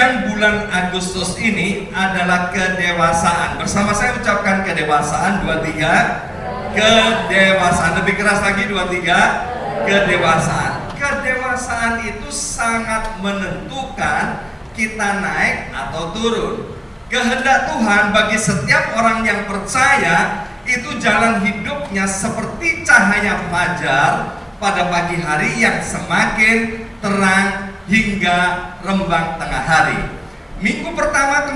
sepanjang bulan Agustus ini adalah kedewasaan. Bersama saya ucapkan kedewasaan, 23. Kedewasaan, lebih keras lagi, 23. Kedewasaan. Kedewasaan itu sangat menentukan kita naik atau turun. Kehendak Tuhan bagi setiap orang yang percaya itu jalan hidupnya seperti cahaya fajar pada pagi hari yang semakin terang hingga rembang tengah hari. Minggu pertama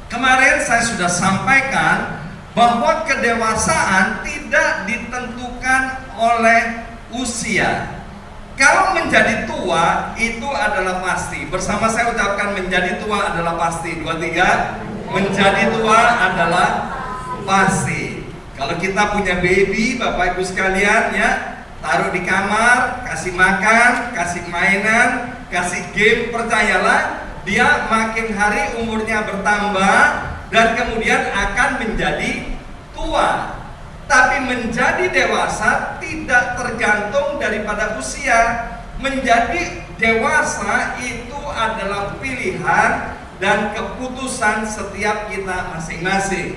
kemarin saya sudah sampaikan bahwa kedewasaan tidak ditentukan oleh usia. Kalau menjadi tua itu adalah pasti. Bersama saya ucapkan menjadi tua adalah pasti. 23. Menjadi tua adalah pasti. Kalau kita punya baby, Bapak Ibu sekalian, ya, taruh di kamar, kasih makan, kasih mainan, kasih game, percayalah dia makin hari umurnya bertambah dan kemudian akan menjadi tua. Tapi menjadi dewasa tidak tergantung daripada usia. Menjadi dewasa itu adalah pilihan dan keputusan setiap kita masing-masing.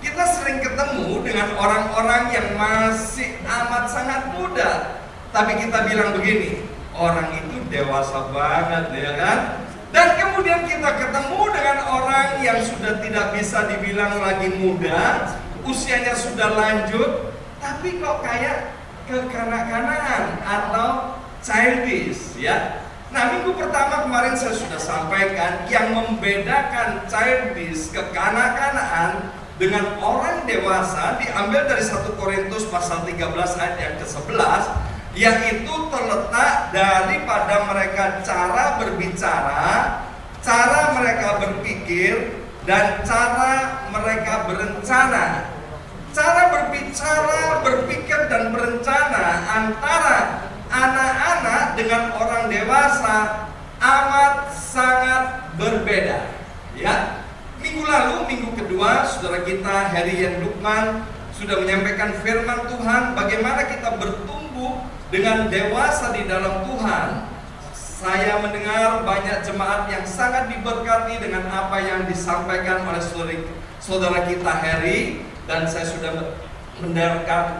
Kita sering ketemu dengan orang-orang yang masih amat sangat muda, tapi kita bilang begini, orang itu dewasa banget, ya kan? Dan kemudian kita ketemu dengan orang yang sudah tidak bisa dibilang lagi muda, usianya sudah lanjut, tapi kok kayak kekanak-kanakan atau childish, ya. Nah, minggu pertama kemarin saya sudah sampaikan yang membedakan childish, kekanak-kanaan dengan orang dewasa diambil dari 1 Korintus pasal 13 ayat yang ke-11, yaitu terletak daripada mereka cara berbicara, cara mereka berpikir, dan cara mereka berencana. Cara berbicara, berpikir, dan berencana antara anak-anak dengan orang dewasa amat sangat berbeda, ya. Minggu lalu, minggu kedua, saudara kita Heri Yen Lukman sudah menyampaikan firman Tuhan, bagaimana kita bertumbuh dengan dewasa di dalam Tuhan. Saya mendengar banyak jemaat yang sangat diberkati dengan apa yang disampaikan oleh saudara kita Heri, dan saya sudah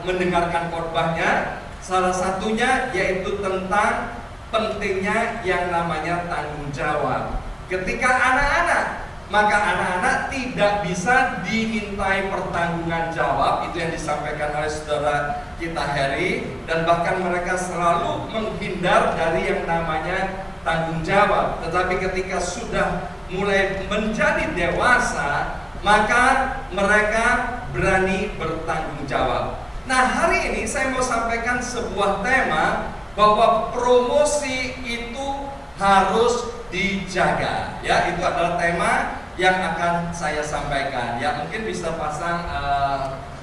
mendengarkan khotbahnya. Salah satunya yaitu tentang pentingnya yang namanya tanggung jawab. Ketika anak-anak, maka anak-anak tidak bisa dimintai pertanggungan jawab. Itu yang disampaikan oleh saudara kita Heri. Dan bahkan mereka selalu menghindar dari yang namanya tanggung jawab. Tetapi ketika sudah mulai menjadi dewasa, maka mereka berani bertanggung jawab. Nah, hari ini saya mau sampaikan sebuah tema bahwa promosi itu harus dijaga. Ya, itu adalah tema yang akan saya sampaikan. Ya, mungkin bisa pasang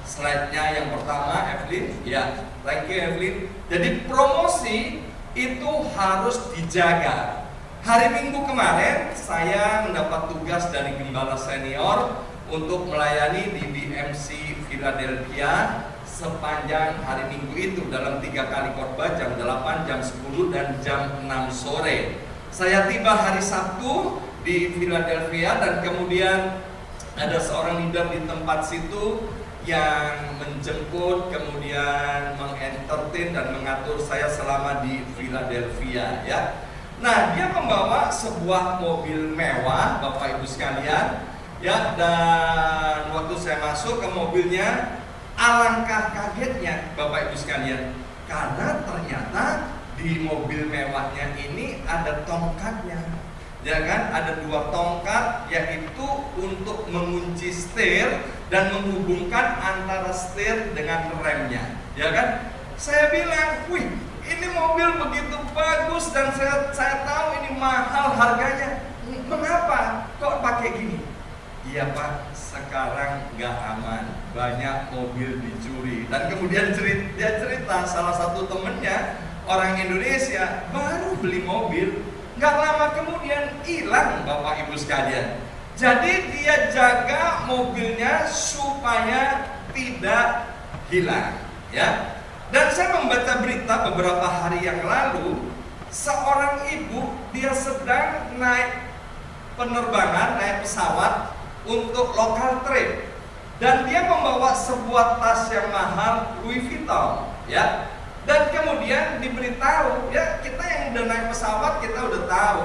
slide-nya yang pertama, Evelyn. Ya, thank you Evelyn. Jadi promosi itu harus dijaga. Hari Minggu kemarin saya mendapat tugas dari gembala senior untuk melayani di BMC Philadelphia sepanjang hari Minggu itu dalam 3 kali khotbah, jam 8, jam 10, dan jam 6 sore. Saya tiba hari Sabtu di Philadelphia dan kemudian ada seorang leader di tempat situ yang menjemput, kemudian mengentertain dan mengatur saya selama di Philadelphia, ya. Nah, dia membawa sebuah mobil mewah, Bapak Ibu sekalian, ya. Dan waktu saya masuk ke mobilnya, alangkah kagetnya Bapak Ibu sekalian, karena ternyata di mobil mewahnya ini ada tongkatnya. Ya kan, ada 2 tongkat, yaitu untuk mengunci setir dan menghubungkan antara setir dengan remnya. Ya kan, saya bilang, wih, ini mobil begitu bagus dan saya tahu ini mahal harganya. Mengapa kok pakai gini? Iya Pak, sekarang nggak aman, banyak mobil dicuri. Dan kemudian dia cerita salah satu temennya orang Indonesia baru beli mobil, nggak lama kemudian hilang, Bapak Ibu sekalian. Jadi dia jaga mobilnya supaya tidak hilang, ya. Dan saya membaca berita beberapa hari yang lalu, seorang ibu dia sedang naik penerbangan naik pesawat untuk local trip, dan dia membawa sebuah tas yang mahal Louis Vuitton, ya. Dan kemudian diberitahu, ya, kita yang udah naik pesawat kita udah tahu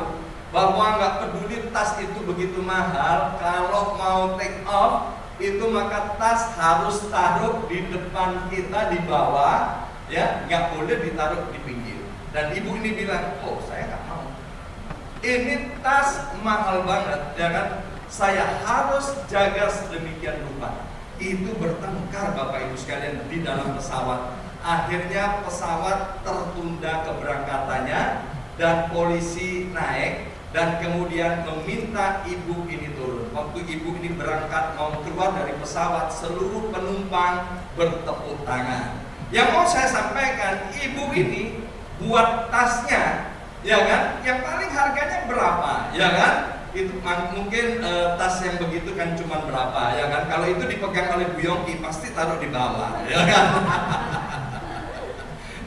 bahwa nggak peduli tas itu begitu mahal, kalau mau take off itu maka tas harus taruh di depan kita di bawah, ya, nggak boleh ditaruh di pinggir. Dan ibu ini bilang, oh saya nggak mau, ini tas mahal banget, ya kan? Saya harus jaga sedemikian rupa. Itu bertengkar Bapak Ibu sekalian di dalam pesawat. Akhirnya pesawat tertunda keberangkatannya dan polisi naik dan kemudian meminta ibu ini turun. Waktu ibu ini berangkat mau keluar dari pesawat, seluruh penumpang bertepuk tangan. Yang mau saya sampaikan, ibu ini buat tasnya, ya kan, yang paling harganya berapa, ya kan? Itu mungkin tas yang begitu kan cuma berapa, ya kan? Kalau itu dipegang oleh Bu Yongki pasti taruh di bawah, ya kan?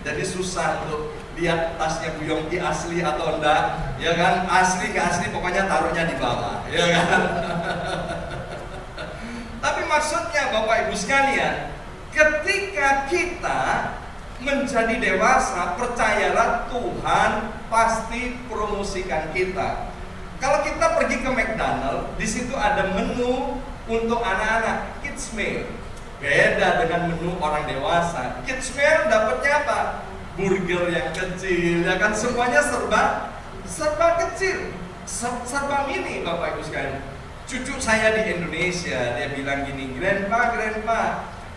Jadi susah untuk lihat tasnya Bu Yongki asli atau enggak, ya kan? Asli nggak asli pokoknya taruhnya di bawah, ya kan? Tapi maksudnya Bapak Ibu sekalian, ketika kita menjadi dewasa, percayalah Tuhan pasti promosikan kita. Kalau kita pergi ke McDonald, di situ ada menu untuk anak-anak, kids meal. Beda dengan menu orang dewasa. Kids meal dapatnya apa? Burger yang kecil, ya kan, semuanya serba kecil, serba mini Bapak Ibu sekalian. Cucu saya di Indonesia, dia bilang gini, Grandpa,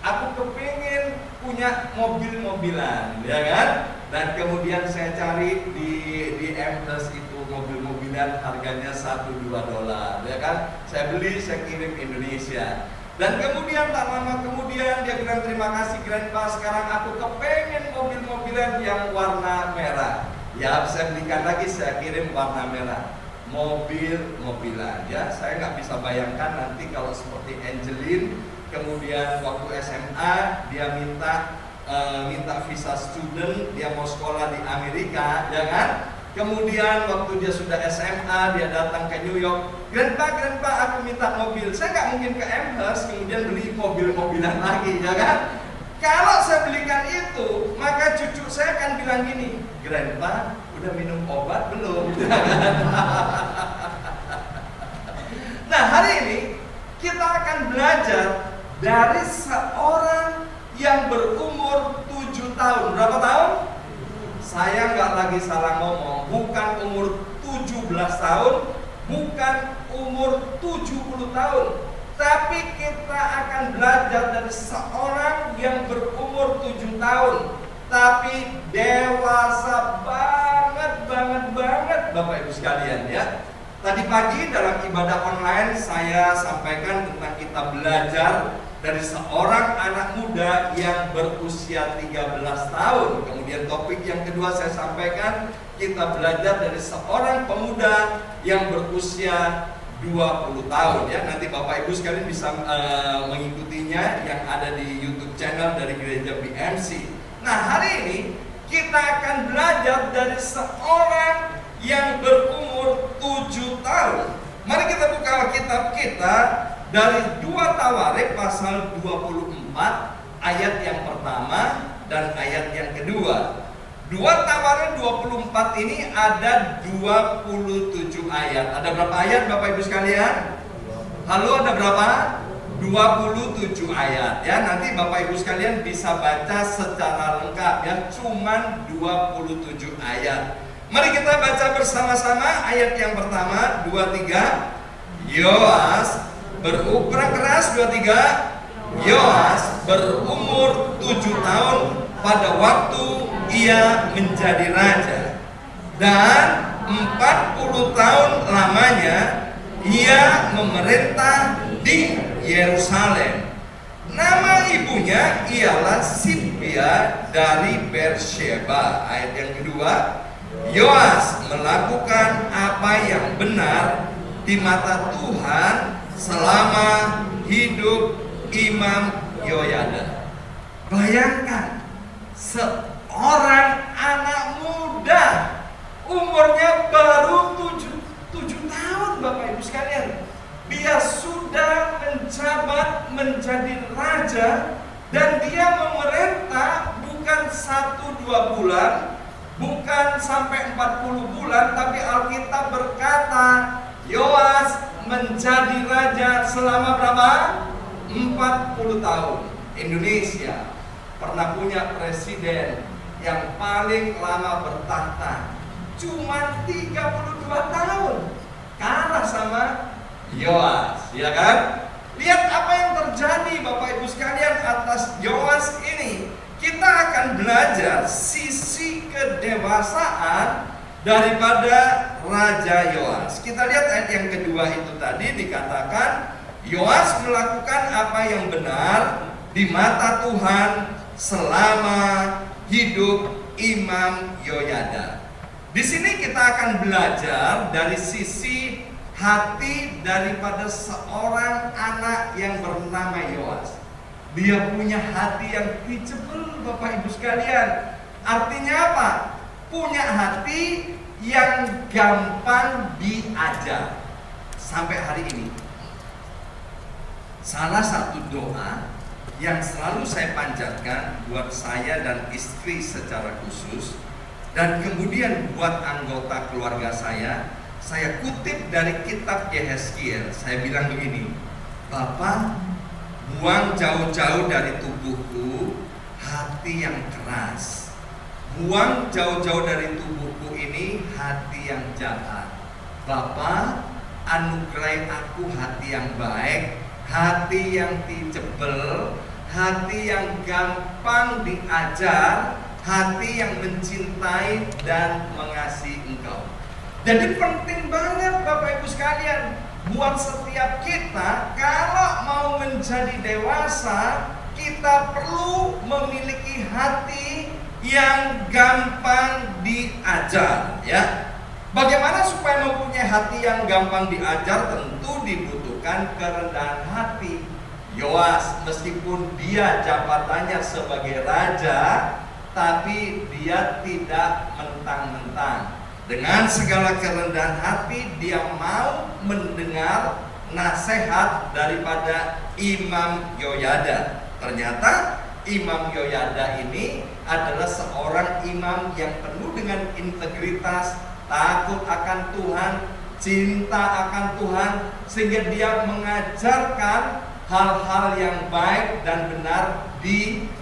aku kepengen punya mobil-mobilan, ya kan? Dan kemudian saya cari di M+ itu mobil-mobilan harganya $1-2, ya kan? Saya beli, saya kirim Indonesia. Dan kemudian tak lama kemudian dia bilang, terima kasih Grandpa, sekarang aku kepengen mobil-mobilan yang warna merah. Ya, saya belikan lagi, saya kirim warna merah. Mobil-mobilan, ya. Saya nggak bisa bayangkan nanti kalau seperti Angelin, kemudian waktu SMA dia minta visa student, dia mau sekolah di Amerika, ya kan? Kemudian waktu dia sudah SMA, dia datang ke New York, Grandpa, aku minta mobil. Saya nggak mungkin ke Amherst kemudian beli mobil-mobilan lagi, ya kan? Kalau saya belikan itu, maka cucu saya akan bilang gini, Grandpa, udah minum obat belum? Nah, hari ini kita akan belajar dari seorang yang berumur 7 tahun. Berapa tahun? Saya nggak lagi salah ngomong, bukan umur 17 tahun, bukan umur 70 tahun, tapi kita akan belajar dari seorang yang berumur 7 tahun, tapi dewasa banget Bapak Ibu sekalian, ya. Tadi pagi dalam ibadah online saya sampaikan tentang kita belajar dari seorang anak muda yang berusia 13 tahun. Kemudian topik yang kedua saya sampaikan, kita belajar dari seorang pemuda yang berusia 20 tahun, ya. Nanti Bapak Ibu sekalian bisa mengikutinya yang ada di YouTube channel dari Gereja BMC. Nah, hari ini kita akan belajar dari seorang yang berumur 7 tahun. Mari kita buka Alkitab kita dari 2 Tawarik pasal 24 ayat yang pertama dan ayat yang kedua. 2 Tawarik 24 ini ada 27 ayat. Ada berapa ayat Bapak Ibu sekalian? Halo, ada berapa? 27 ayat, ya. Nanti Bapak Ibu sekalian bisa baca secara lengkap, ya. Cuman 27 ayat. Mari kita baca bersama-sama ayat yang pertama, 23. Yoas berukuran keras, 23. Yoas berumur 7 tahun pada waktu ia menjadi raja, dan 40 tahun lamanya ia memerintah di Yerusalem. Nama ibunya ialah Sibia dari Beersheba. Ayat yang kedua, Yoas melakukan apa yang benar di mata Tuhan selama hidup Imam Yoyada. Bayangkan, seorang anak muda umurnya baru 7 tahun Bapak Ibu sekalian, dia sudah menjabat menjadi raja, dan dia memerintah bukan 1-2 bulan, bukan sampai 40 bulan, tapi Alkitab berkata Yoas menjadi raja selama berapa? 40 tahun. Indonesia pernah punya presiden yang paling lama bertahta, cuma 32 tahun, kalah sama Yoas, ya kan? Lihat apa yang terjadi Bapak Ibu sekalian atas Yoas ini. Kita akan belajar sisi kedewasaan daripada Raja Yoas. Kita lihat ayat yang kedua itu tadi dikatakan Yoas melakukan apa yang benar di mata Tuhan selama hidup Imam Yoyada. Di sini kita akan belajar dari sisi hati daripada seorang anak yang bernama Yoas. Dia punya hati yang teachable, Bapak Ibu sekalian. Artinya apa? Punya hati yang gampang diajar. Sampai hari ini, salah satu doa yang selalu saya panjatkan buat saya dan istri secara khusus, dan kemudian buat anggota keluarga saya kutip dari kitab Yehezkiel. Saya bilang begini, Bapak, buang jauh-jauh dari tubuhku hati yang keras. Buang jauh-jauh dari tubuhku ini hati yang jahat. Bapak, anugerahi aku hati yang baik, hati yang teachable, hati yang gampang diajar, hati yang mencintai dan mengasihi Engkau. Jadi penting banget Bapak Ibu sekalian, buat setiap kita kalau mau menjadi dewasa, kita perlu memiliki hati yang gampang diajar, ya. Bagaimana supaya mempunyai hati yang gampang diajar? Tentu dibutuhkan kerendahan hati. Yoas meskipun dia jabatannya sebagai raja, tapi dia tidak mentang-mentang. Dengan segala kerendahan hati dia mau mendengar nasihat daripada Imam Yoyada. Ternyata Imam Yoyada ini adalah seorang imam yang penuh dengan integritas, takut akan Tuhan, cinta akan Tuhan, sehingga dia mengajarkan hal-hal yang baik dan benar di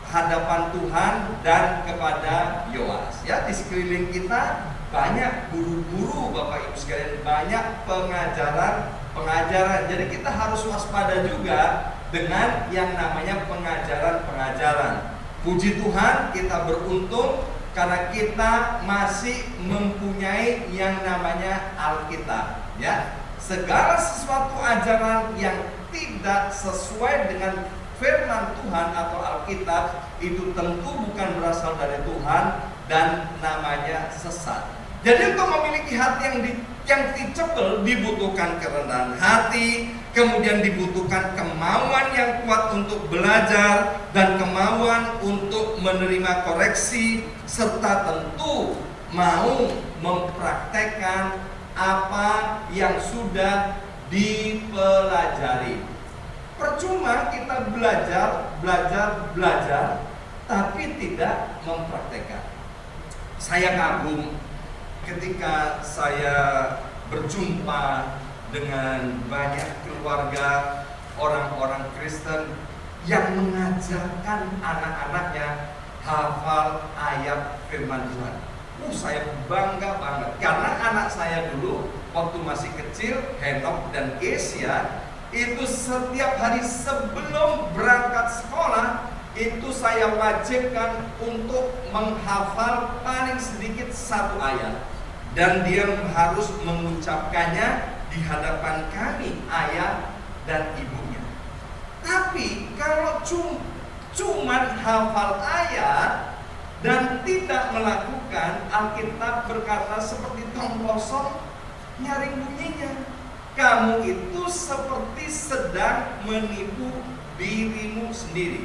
hadapan Tuhan dan kepada Yoas. Ya, di sekeliling kita banyak guru-guru Bapak Ibu sekalian, banyak pengajaran. Jadi kita harus waspada juga dengan yang namanya pengajaran. Puji Tuhan, kita beruntung karena kita masih mempunyai yang namanya Alkitab, ya. Segala sesuatu ajaran yang tidak sesuai dengan firman Tuhan atau Alkitab itu tentu bukan berasal dari Tuhan dan namanya sesat. Jadi untuk memiliki hati yang teachable dibutuhkan kerendahan hati, kemudian dibutuhkan kemauan yang kuat untuk belajar dan kemauan untuk menerima koreksi, serta tentu mau mempraktekkan apa yang sudah dipelajari. Percuma kita belajar, tapi tidak mempraktekkan. Saya kagum ketika saya berjumpa dengan banyak keluarga orang-orang Kristen yang mengajarkan anak-anaknya hafal ayat firman Tuhan. Saya bangga banget karena anak saya dulu waktu masih kecil, Henok dan Kesia, itu setiap hari sebelum berangkat sekolah itu saya wajibkan untuk menghafal paling sedikit 1 ayat, dan dia harus mengucapkannya di hadapan kami, ayah dan ibunya. Tapi kalau cuman hafal ayat dan tidak melakukan, Alkitab berkata seperti tong kosong nyaring bunyinya. Kamu itu seperti sedang menipu dirimu sendiri.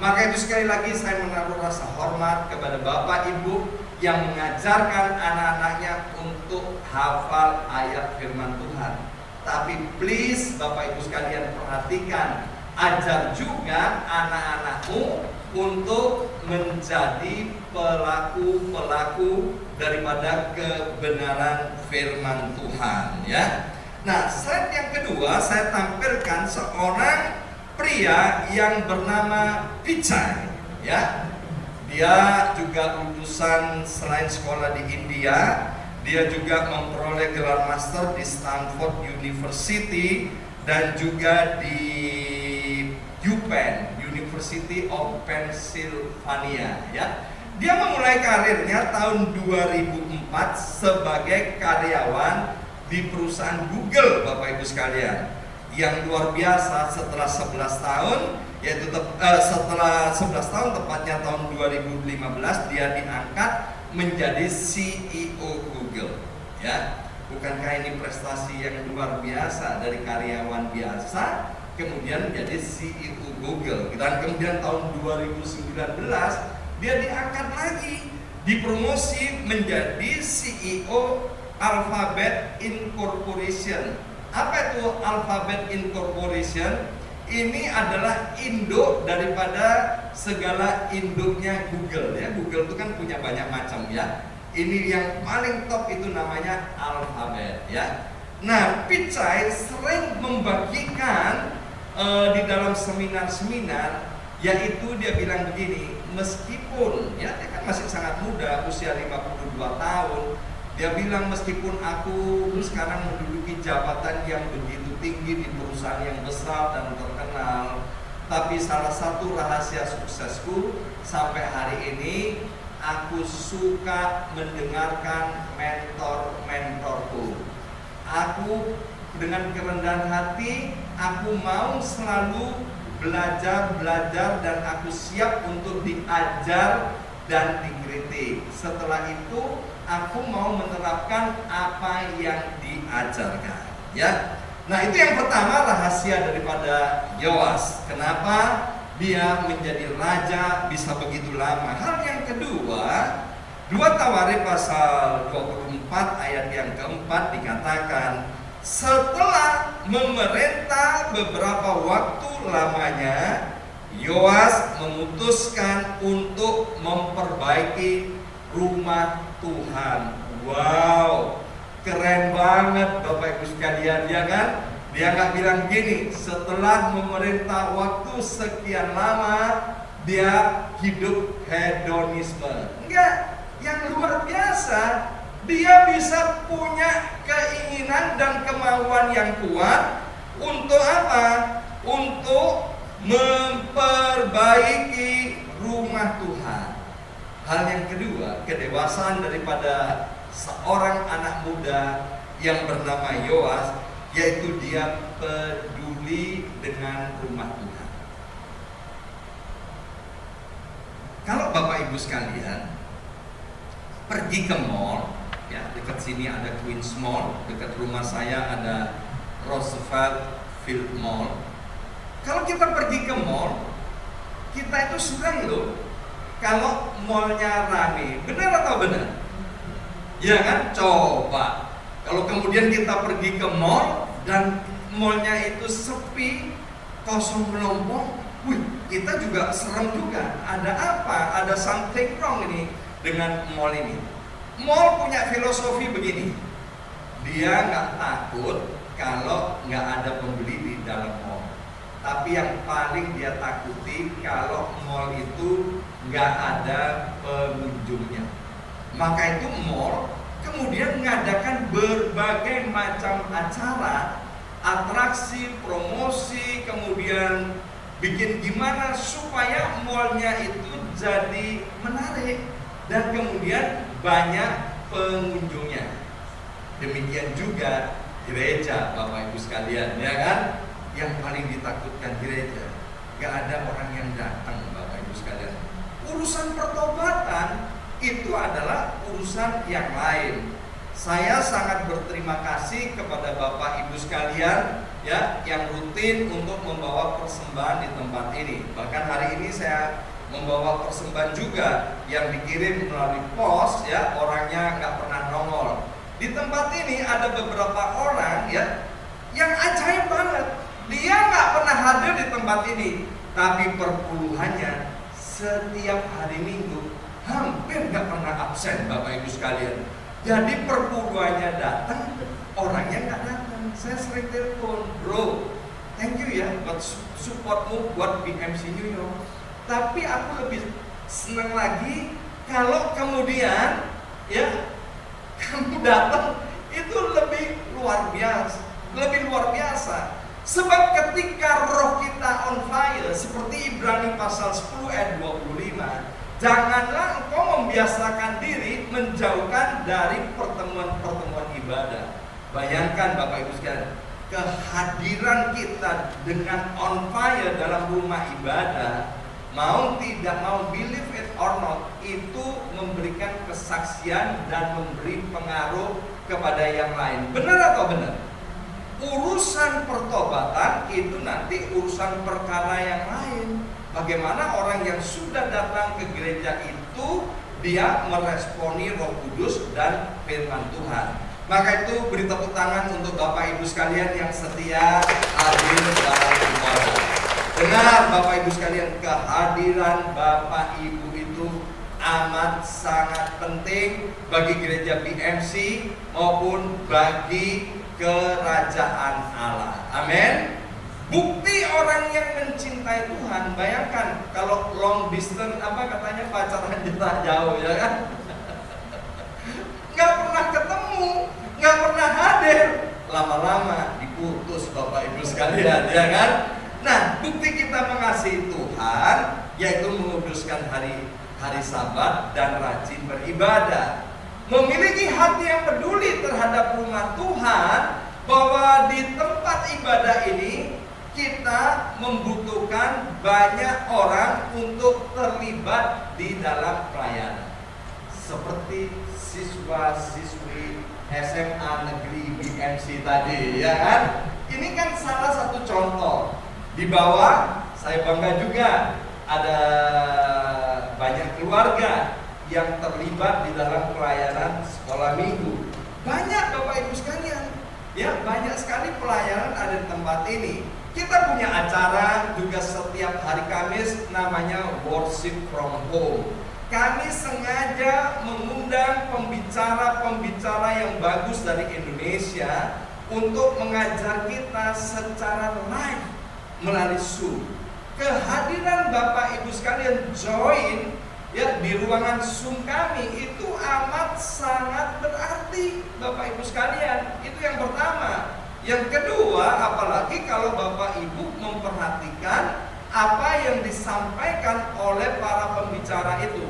Maka itu sekali lagi saya menaruh rasa hormat kepada Bapak Ibu yang mengajarkan anak-anaknya untuk hafal ayat firman Tuhan. Tapi please Bapak Ibu sekalian perhatikan, ajar juga anak-anakmu untuk menjadi pelaku-pelaku daripada kebenaran firman Tuhan, ya. Nah, slide yang kedua saya tampilkan seorang pria yang bernama Pichai, ya. Dia juga lulusan selain sekolah di India, dia juga memperoleh gelar master di Stanford University dan juga di UPenn, University of Pennsylvania, ya. Dia memulai karirnya tahun 2004 sebagai karyawan di perusahaan Google, Bapak Ibu sekalian. Yang luar biasa, setelah 11 tahun, yaitu setelah 11 tahun tepatnya tahun 2015 dia diangkat menjadi CEO Google, ya. Bukankah ini prestasi yang luar biasa dari karyawan biasa kemudian menjadi CEO Google. Dan kemudian tahun 2019 dia diangkat lagi, dipromosi menjadi CEO Alphabet Incorporation. Apa itu Alphabet Incorporation? Ini adalah induk daripada segala induknya Google, ya. Google itu kan punya banyak macam, ya. Ini yang paling top itu namanya Alphabet, ya. Nah, Pichai sering membagikan di dalam seminar-seminar, yaitu dia bilang begini, meskipun ya dia kan masih sangat muda, usia 52 tahun, dia bilang meskipun aku sekarang menduduki jabatan yang begitu tinggi di perusahaan yang besar dan terkenal, tapi salah satu rahasia suksesku sampai hari ini, aku suka mendengarkan mentor-mentorku. Aku dengan kerendahan hati, aku mau selalu belajar dan aku siap untuk diajar dan dikritik. Setelah itu aku mau menerapkan apa yang diajarkan, ya. Nah, itu yang pertama, rahasia daripada Yoas. Kenapa dia menjadi raja bisa begitu lama? Hal yang kedua, 2 Tawarik pasal 24 ayat yang keempat dikatakan, setelah memerintah beberapa waktu lamanya, Yoas memutuskan untuk memperbaiki rumah Tuhan. Wow, keren banget Bapak Ibu sekalian, ya kan? Dia nggak bilang gini, setelah memerintah waktu sekian lama dia hidup hedonisme. Enggak, yang luar biasa, dia bisa punya keinginan dan kemauan yang kuat untuk apa? Untuk memperbaiki rumah Tuhan. Hal yang kedua, kedewasaan daripada seorang anak muda yang bernama Yoas, yaitu dia peduli dengan rumah Tuhan. Kalau Bapak Ibu sekalian pergi ke mall, ya, dekat sini ada Queens Mall, dekat rumah saya ada Roosevelt Field Mall. Kalau kita pergi ke mall, kita itu senang loh kalau mallnya rame. Benar atau benar? Ya kan? Coba kalau kemudian kita pergi ke mall dan mallnya itu sepi, kosong melompong, kita juga serem juga. Ada apa? Ada something wrong ini dengan mall ini. Mall punya filosofi begini, dia nggak takut kalau nggak ada pembeli di dalam mall. Tapi yang paling dia takuti kalau mall itu nggak ada pengunjungnya. Maka itu mall kemudian mengadakan berbagai macam acara, atraksi, promosi, kemudian bikin gimana supaya mallnya itu jadi menarik dan kemudian banyak pengunjungnya. Demikian juga gereja, Bapak Ibu sekalian, ya kan? Yang paling ditakutkan gereja, gak ada orang yang datang, Bapak Ibu sekalian. Urusan pertobatan itu adalah urusan yang lain. Saya sangat berterima kasih kepada Bapak Ibu sekalian, ya, yang rutin untuk membawa persembahan di tempat ini. Bahkan hari ini saya membawa persembahan juga yang dikirim melalui pos, ya, orangnya nggak pernah nongol. Di tempat ini ada beberapa orang, ya, yang ajaib banget. Dia nggak pernah hadir di tempat ini, tapi perpuluhannya setiap hari Minggu hampir nggak pernah absen, Bapak Ibu sekalian. Jadi perpuluhannya datang, orangnya nggak datang. Saya sering telepon, bro, thank you ya buat supportmu buat BMC New York. Tapi aku lebih senang lagi kalau kemudian ya kamu datang, itu lebih luar biasa. Sebab ketika roh kita on fire, seperti Ibrani pasal 10 ayat 25, janganlah engkau membiasakan diri menjauhkan dari pertemuan-pertemuan ibadah. Bayangkan Bapak Ibu sekalian, kehadiran kita dengan on fire dalam rumah ibadah, mau tidak mau, believe it or not, itu memberikan kesaksian dan memberi pengaruh kepada yang lain. Benar atau benar? Urusan pertobatan itu nanti urusan perkara yang lain. Bagaimana orang yang sudah datang ke gereja itu dia meresponi Roh Kudus dan firman Tuhan. Maka itu beri tepuk tangan untuk Bapak Ibu sekalian yang setia hadir dalam ibadah. Dengar Bapak Ibu sekalian, kehadiran Bapak Ibu itu amat sangat penting bagi gereja BMC maupun bagi kerajaan Allah. Amin. Bukti orang yang mencintai Tuhan, bayangkan kalau long distance, apa katanya, pacaran jarak jauh, ya kan? Nggak pernah ketemu, nggak pernah hadir, lama-lama diputus Bapak Ibu sekalian, ya kan? Nah, bukti kita mengasihi Tuhan yaitu menguduskan hari Sabat dan rajin beribadah. Memiliki hati yang peduli terhadap rumah Tuhan, bahwa di tempat ibadah ini kita membutuhkan banyak orang untuk terlibat di dalam pelayanan. Seperti siswa-siswi SMA Negeri BMC tadi, ya kan? Ini kan salah satu contoh. Di bawah saya bangga juga ada banyak keluarga yang terlibat di dalam pelayanan sekolah minggu. Banyak Bapak Ibu sekalian, ya, banyak sekali pelayanan ada di tempat ini. Kita punya acara juga setiap hari Kamis namanya Worship from Home. Kami sengaja mengundang pembicara-pembicara yang bagus dari Indonesia untuk mengajar kita secara live melalui Zoom. Kehadiran Bapak Ibu sekalian join ya di ruangan Zoom kami itu amat sangat berarti, Bapak Ibu sekalian. Itu yang pertama. Yang kedua, apalagi kalau Bapak Ibu memperhatikan apa yang disampaikan oleh para pembicara itu.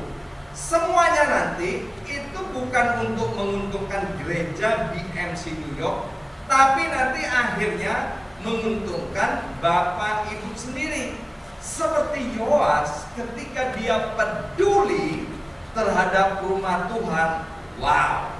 Semuanya nanti itu bukan untuk menguntungkan gereja BMC New York, tapi nanti akhirnya menguntungkan Bapak Ibu sendiri. Seperti Yoas ketika dia peduli terhadap rumah Tuhan, wow,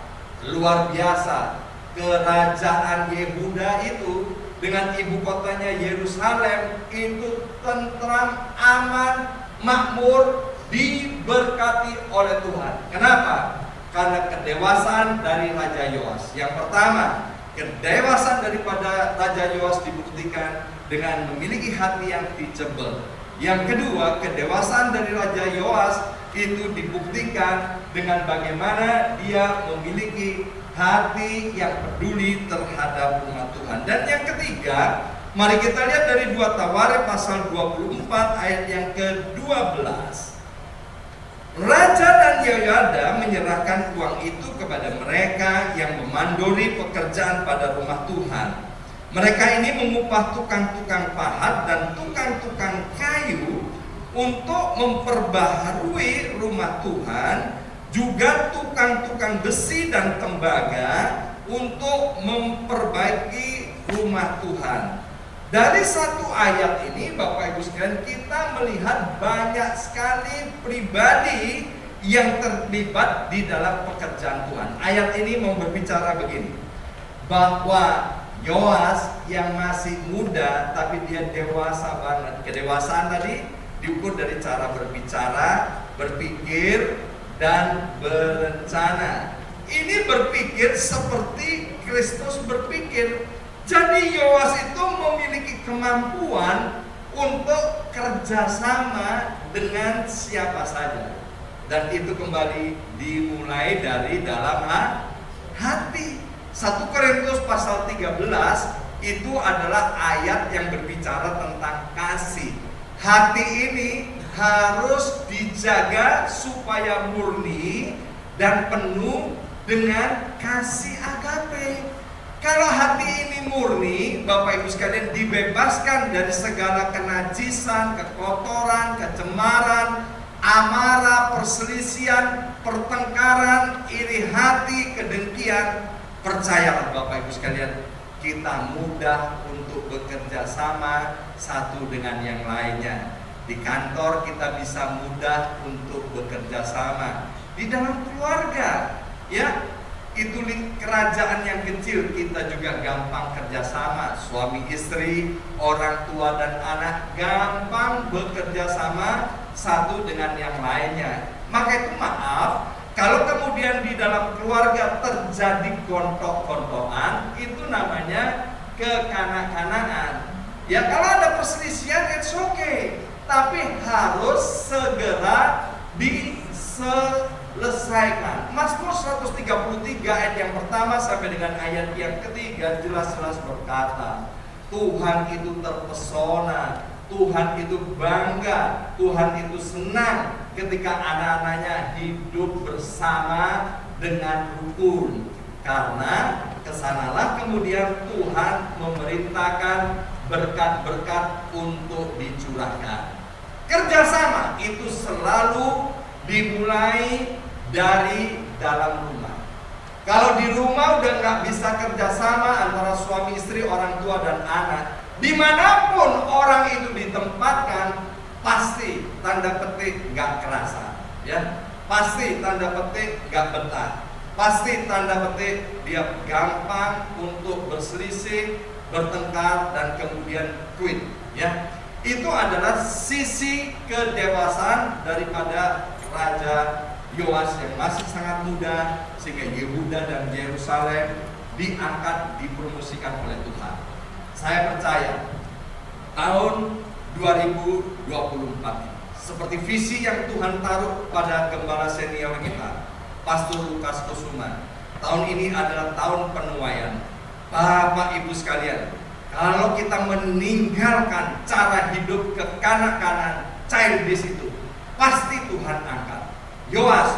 luar biasa. Kerajaan Yehuda itu dengan ibu kotanya Yerusalem itu tentram, aman, makmur, diberkati oleh Tuhan. Kenapa? Karena kedewasaan dari Raja Yoas. Yang pertama, kedewasaan daripada Raja Yoas dibuktikan dengan memiliki hati yang teachable. Yang kedua, kedewasaan dari Raja Yoas itu dibuktikan dengan bagaimana dia memiliki hati yang peduli terhadap rumah Tuhan. Dan yang ketiga, mari kita lihat dari 2 Tawarik pasal 24 ayat yang ke-12. Raja dan Yehoyada menyerahkan uang itu kepada mereka yang memandori pekerjaan pada rumah Tuhan. Mereka ini mengupah tukang-tukang pahat dan tukang-tukang kayu untuk memperbaharui rumah Tuhan, juga tukang-tukang besi dan tembaga untuk memperbaiki rumah Tuhan. Dari satu ayat ini Bapak Ibu sekalian, kita melihat banyak sekali pribadi yang terlibat di dalam pekerjaan Tuhan. Ayat ini mau berbicara begini, bahwa Yoas yang masih muda tapi dia dewasa banget. Kedewasaan tadi diukur dari cara berbicara, berpikir, dan berencana. Ini berpikir seperti Kristus berpikir. Jadi Yoas itu memiliki kemampuan untuk kerjasama dengan siapa saja. Dan itu kembali dimulai dari dalam hati. 1 Korintus pasal 13 itu adalah ayat yang berbicara tentang kasih. Hati ini harus dijaga supaya murni dan penuh dengan kasih agape. Kalau hati ini murni, Bapak Ibu sekalian, dibebaskan dari segala kenajisan, kekotoran, kecemaran, amarah, perselisihan, pertengkaran, iri hati, kedengkian. Percayalah Bapak Ibu sekalian, kita mudah untuk bekerja sama satu dengan yang lainnya. Di kantor kita bisa mudah untuk bekerja sama. Di dalam keluarga, ya, itu kerajaan yang kecil kita juga gampang kerjasama. Suami istri, orang tua dan anak gampang bekerja sama satu dengan yang lainnya. Maka itu maaf, kalau kemudian di dalam keluarga terjadi gontok-gontokan, itu namanya kekanak-kanakan. Ya, kalau ada perselisihan, it's okay, tapi harus segera diselesaikan. Mazmur 133 ayat yang pertama sampai dengan ayat yang ketiga jelas-jelas berkata, Tuhan itu terpesona, Tuhan itu bangga, Tuhan itu senang ketika anak-anaknya hidup bersama dengan rukun. Karena kesanalah kemudian Tuhan memerintahkan berkat-berkat untuk dicurahkan. Kerjasama itu selalu dimulai dari dalam rumah. Kalau di rumah udah nggak bisa kerjasama antara suami istri, orang tua dan anak, dimanapun orang itu ditempatkan, pasti tanda petik nggak kerasa, ya, pasti tanda petik nggak betah, pasti tanda petik dia gampang untuk berselisih, bertengkar dan kemudian quit, ya. Itu adalah sisi kedewasaan daripada Raja Yoas yang masih sangat muda, sehingga Yehuda dan Yerusalem diangkat, dipromosikan oleh Tuhan. Saya percaya tahun 2024 seperti visi yang Tuhan taruh pada gembala senior kita, Pastor Lukas Kusuma, tahun ini adalah tahun penuaian. Bapak Ibu sekalian, kalau kita meninggalkan cara hidup kekanak-kanakan, childish itu, pasti Tuhan angkat. Yoas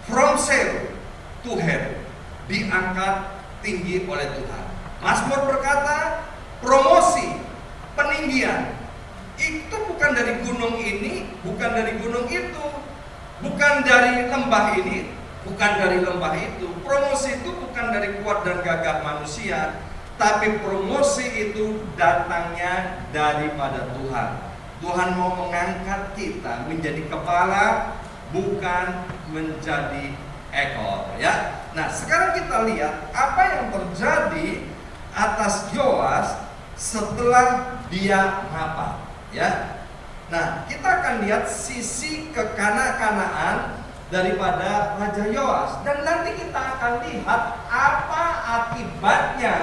from zero to hero, diangkat tinggi oleh Tuhan. Mazmur berkata, promosi, peninggian itu bukan dari gunung ini, bukan dari gunung itu, bukan dari lembah ini, bukan dari lembah itu. Promosi itu bukan dari kuat dan gagah manusia, tapi promosi itu datangnya daripada Tuhan. Tuhan mau mengangkat kita menjadi kepala, bukan menjadi ekor, ya. Nah, sekarang kita lihat apa yang terjadi atas Yoas setelah dia mapan, ya. Nah, kita akan lihat sisi kekanak-kanaan daripada Raja Yoas, dan nanti kita akan lihat apa akibatnya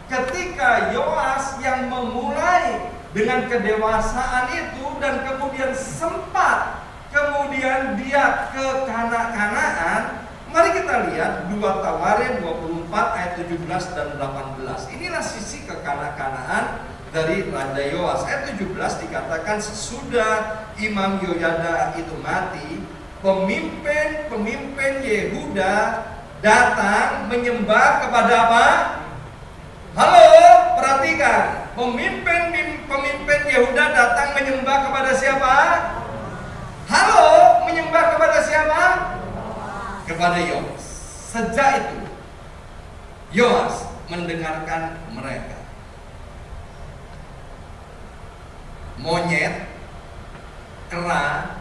ketika Yoas yang memulai dengan kedewasaan itu dan kemudian sempat kemudian dia kekanak-kanaan. Mari kita lihat 2 Tawarin 24 ayat 17 dan 18. Inilah sisi kekanak-kanaan dari Raja Yoas. Ayat 17 dikatakan, sesudah Imam Yoyada itu mati, pemimpin Yehuda datang menyembah kepada apa? Halo, perhatikan. Pemimpin Yehuda datang menyembah kepada siapa? Halo, menyembah kepada siapa? Kepada Yoas. Sejak itu Yoas mendengarkan mereka. Monyet, kera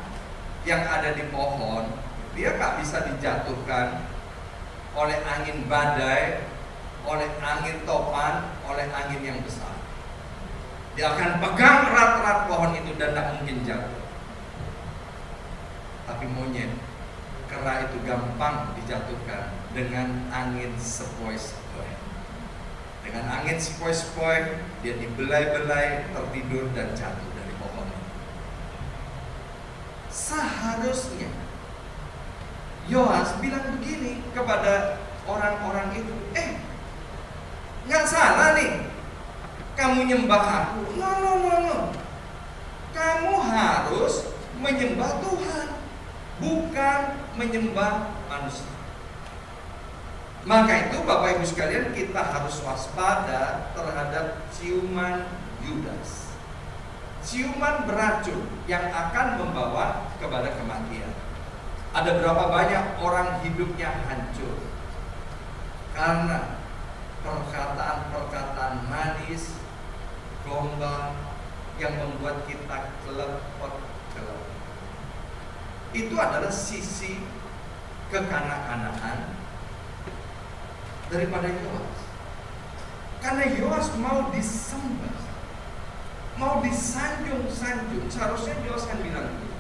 yang ada di pohon, dia gak bisa dijatuhkan oleh angin badai, oleh angin topan, oleh angin yang besar. Dia akan pegang erat-erat pohon itu dan tak mungkin jatuh. Tapi monyet, kera itu gampang dijatuhkan dengan angin sepoi-sepoi. Dengan angin sepoi-sepoi, dia dibelai-belai, tertidur dan jatuh dari pohon. Seharusnya Yoas bilang begini kepada orang-orang itu, nggak salah nih kamu nyembah aku. No. Kamu harus menyembah Tuhan, bukan menyembah manusia. Maka itu Bapak Ibu sekalian, kita harus waspada terhadap ciuman Yudas. Ciuman beracun yang akan membawa kepada kematian. Ada berapa banyak orang hidupnya hancur karena perkataan-perkataan manis, gombal yang membuat kita kelepot-kelepot. Itu adalah sisi kekanak-kanakan daripada Yoas. Karena Yoas mau disembah, mau disanjung-sanjung. Seharusnya Yoas kan bilang begini,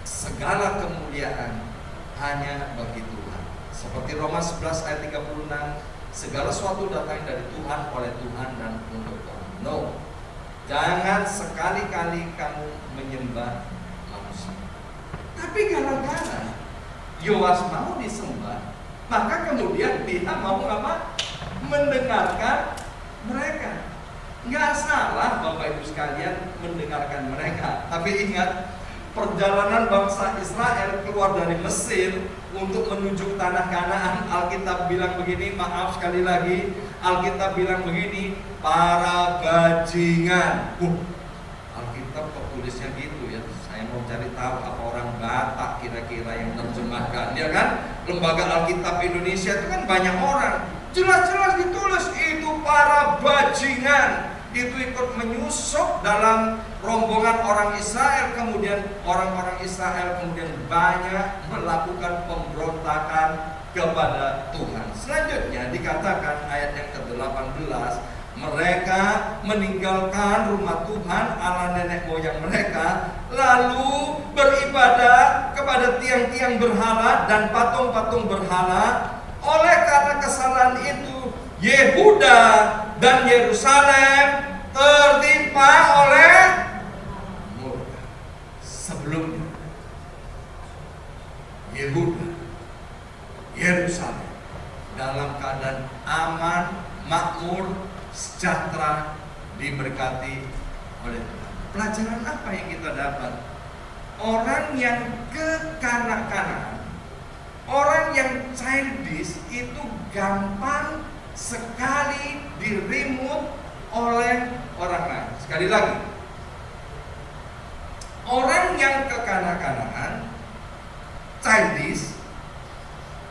segala kemuliaan hanya bagi Tuhan. Seperti Roma 11 ayat 36, segala sesuatu datang dari Tuhan, oleh Tuhan, dan untuk Tuhan. No, jangan sekali-kali kamu menyembah manusia. Tapi gara-gara Yoas mau disembah, maka kemudian dia mau apa? Mendengarkan mereka. Nggak salah Bapak Ibu sekalian mendengarkan mereka. Tapi ingat, perjalanan bangsa Israel keluar dari Mesir untuk menuju tanah Kanaan, Alkitab bilang begini, maaf sekali lagi, Alkitab bilang begini, para bajingan. Alkitab tulisnya gitu ya. Saya mau cari tahu apa orang Batak kira-kira yang terjemahkan, ya kan? Lembaga Alkitab Indonesia itu kan banyak orang. Jelas-jelas ditulis itu para bajingan. Itu ikut menyusup dalam rombongan orang Israel. Kemudian orang-orang Israel kemudian banyak melakukan pemberontakan kepada Tuhan. Selanjutnya dikatakan ayat yang ke-18, mereka meninggalkan rumah Tuhan Allah nenek moyang mereka, lalu beribadah kepada tiang-tiang berhala dan patung-patung berhala. Oleh karena kesalahan itu, Yehuda dan Yerusalem tertimpa oleh murka. Sebelumnya Yehuda, Yerusalem dalam keadaan aman, makmur, sejahtera, diberkati oleh Tuhan. Pelajaran apa yang kita dapat? Orang yang kekanak-kanakan, orang yang childish itu gampang sekali dirimut oleh orang lain. Sekali lagi, orang yang kekanak-kanakan, childish,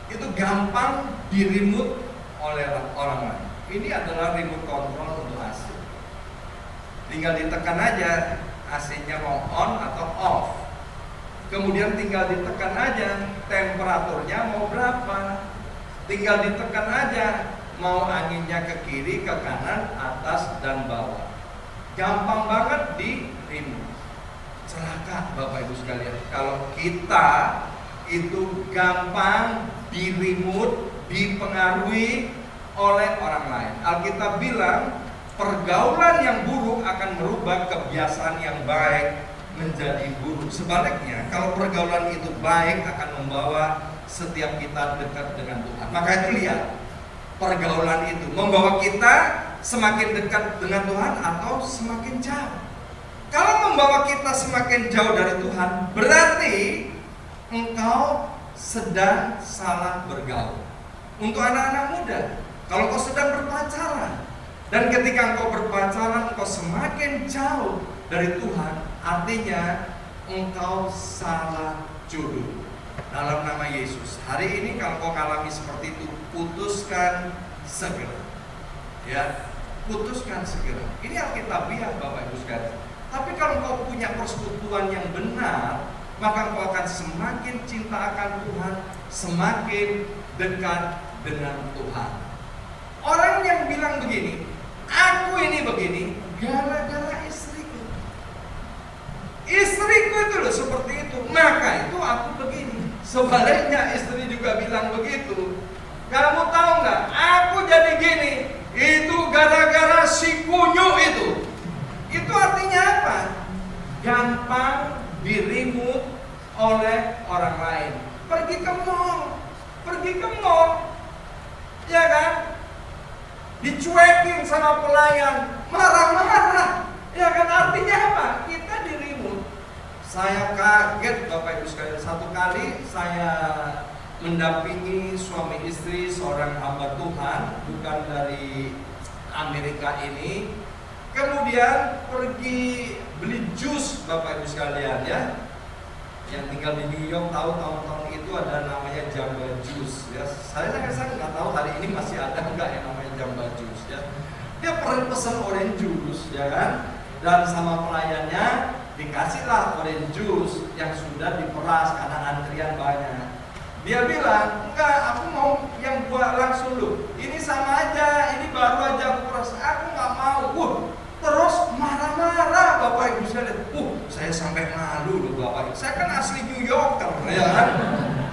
itu gampang dirimut oleh orang lain. Ini adalah remote control untuk AC. Tinggal ditekan aja AC-nya mau on atau off. Kemudian tinggal ditekan aja temperaturnya mau berapa. Tinggal ditekan aja mau anginnya ke kiri, ke kanan, atas, dan bawah. Gampang banget di remote. Celaka Bapak Ibu sekalian, kalau kita itu gampang di remote, dipengaruhi oleh orang lain. Alkitab bilang pergaulan yang buruk akan merubah kebiasaan yang baik menjadi buruk. Sebaliknya, kalau pergaulan itu baik akan membawa setiap kita dekat dengan Tuhan. Maka itu lihat, pergaulan itu membawa kita semakin dekat dengan Tuhan atau semakin jauh. Kalau membawa kita semakin jauh dari Tuhan, berarti engkau sedang salah bergaul. Untuk anak-anak muda, kalau kau sedang berpacaran, dan ketika engkau berpacaran, engkau semakin jauh dari Tuhan, artinya engkau salah jodoh. Dalam nama Yesus, hari ini kalau kau alami seperti itu, putuskan segera. Ya, putuskan segera. Ini Alkitabiah Bapak Ibu sekalian. Tapi kalau kau punya persekutuan yang benar, maka kau akan semakin cinta akan Tuhan, semakin dekat dengan Tuhan. Orang yang bilang begini, aku ini begini, gara-gara istriku. Istriku itu loh seperti itu, maka itu aku begini. Sebaliknya istri juga bilang begitu, Kamu tahu nggak? Aku jadi gini. Itu gara-gara si kunyuk itu. Itu artinya apa? Gampang dirimut oleh orang lain. Pergi ke mall, ya kan? Dicuekin sama pelayan, marah-marah, ya kan? Artinya apa? Kita dirimut. Saya kaget Bapak Ibu sekalian. Satu kali saya mendampingi suami istri seorang hamba Tuhan, bukan dari Amerika ini. Kemudian pergi beli jus Bapak Ibu sekalian ya. Yang tinggal di New York tahu tahun-tahun itu ada namanya Jamba Juice ya. Saya nggak tahu hari ini masih ada nggak yang namanya Jamba Juice ya. Dia pernah pesan orange juice ya kan, dan sama pelayannya dikasihlah orange juice yang sudah diperas karena antrian banyak. Dia bilang, enggak, aku mau yang buat langsung lu. Ini sama aja, ini baru aja aku peras. Aku nggak mau. Terus marah-marah Bapak Ibu sekalian. Saya sampai malu loh Bapak Ibu. Saya kan asli New Yorker ya kan.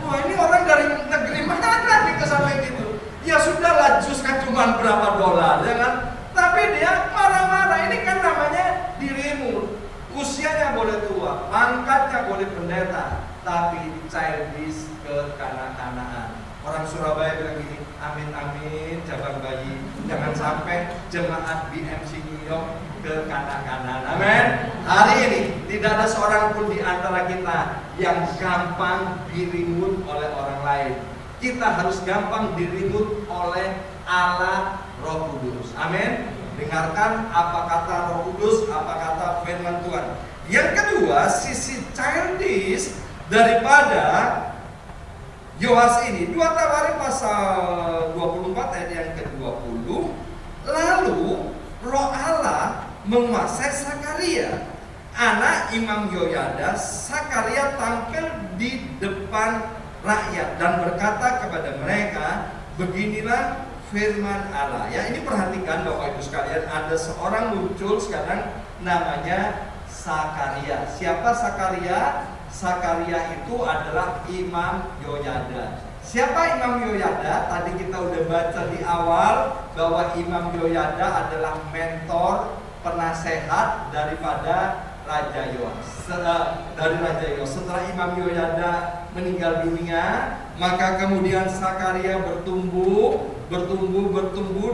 Wah, ini orang dari negeri mana nih sampai gitu. Ya sudahlah, jus kan cuma berapa dolar ya kan. Tapi dia marah-marah. Ini kan namanya dirimu. Usianya boleh tua, pangkatnya boleh pendeta, tapi childish, kekanak-kanaan. Orang Surabaya bilang gini, amin amin, jabang bayi, jangan sampai jemaat BMC New York kekanak-kanaan. Amin. Hari ini tidak ada seorang pun di antara kita yang gampang dirimut oleh orang lain. Kita harus gampang dirimut oleh Allah Roh Kudus. Amin. Dengarkan apa kata Roh Kudus, apa kata firman Tuhan. Yang kedua, sisi childish daripada Yoas ini. 2 Tawarik pasal 24 ayat yang ke-20. Lalu Roh Allah menguasai Sakaria, anak Imam Yoyada. Sakaria tampil di depan rakyat dan berkata kepada mereka, beginilah firman Allah. Ya, ini perhatikan Bapak Ibu sekalian, ada seorang muncul sekarang namanya Sakaria. Siapa Sakaria? Sakaria itu adalah Imam Yoyada. Siapa Imam Yoyada? Tadi kita udah baca di awal bahwa Imam Yoyada adalah mentor, penasehat daripada Raja Yoas. Setelah Imam Yoyada meninggal dunia, maka kemudian Sakaria bertumbuh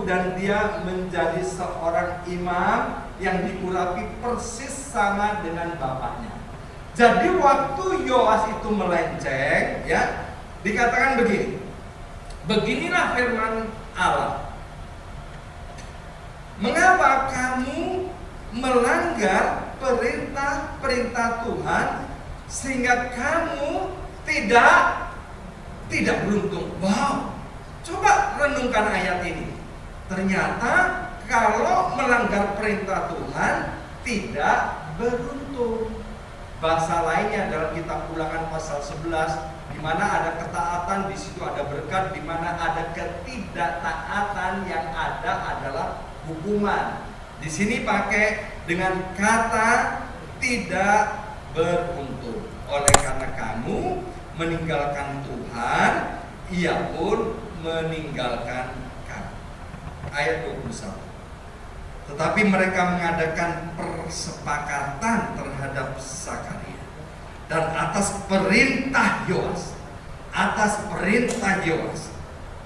dan dia menjadi seorang imam yang diurapi persis sama dengan bapaknya. Jadi waktu Yoas itu melenceng, ya, dikatakan begini. Beginilah firman Allah. Mengapa kamu melanggar perintah Tuhan sehingga kamu tidak beruntung? Wow. Coba renungkan ayat ini. Ternyata kalau melanggar perintah Tuhan tidak beruntung. Bahasa lainnya dalam kitab Ulangan pasal 11, di mana ada ketaatan, di situ ada berkat, di mana ada ketidaktaatan, yang ada adalah hukuman. Di sini pakai dengan kata tidak beruntung. Oleh karena kamu meninggalkan Tuhan, Ia pun meninggalkan kamu. Ayat 21. Tetapi mereka mengadakan persepakatan terhadap Sakaria, dan atas perintah Yoas,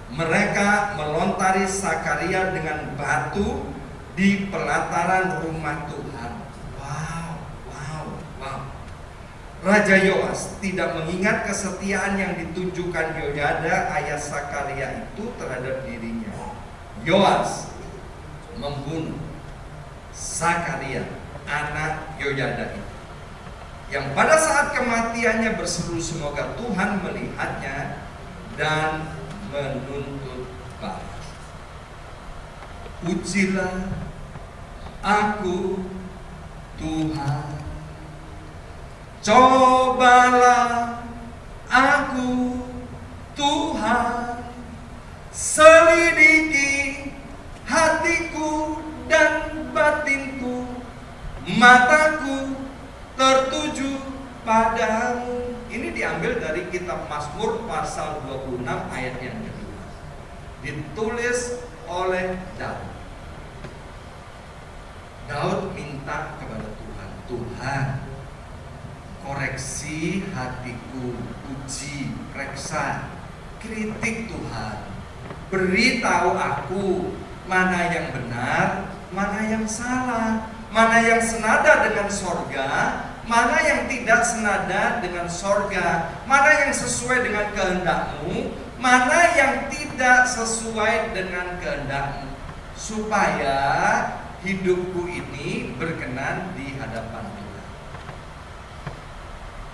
mereka melontari Sakaria dengan batu di pelataran rumah Tuhan. Wow. Raja Yoas tidak mengingat kesetiaan yang ditunjukkan Yoyada ayah Sakaria itu terhadap dirinya. Yoas membunuh Sakaria, anak Yoyada itu, yang pada saat kematiannya berseru semoga Tuhan melihatnya dan menuntut balas. Ujilah aku Tuhan, cobalah aku Tuhan, selidiki hatiku dan batinku, mataku tertuju padamu. Ini diambil dari kitab Mazmur pasal 26 ayat yang kedua. ditulis oleh Daud. Daud minta kepada Tuhan, Tuhan, koreksi hatiku, uji, periksa, kritik Tuhan, beritahu aku mana yang benar, mana yang salah, mana yang senada dengan sorga, mana yang tidak senada dengan sorga, mana yang sesuai dengan kehendak-Mu, mana yang tidak sesuai dengan kehendak-Mu, supaya hidupku ini berkenan di hadapan Tuhan.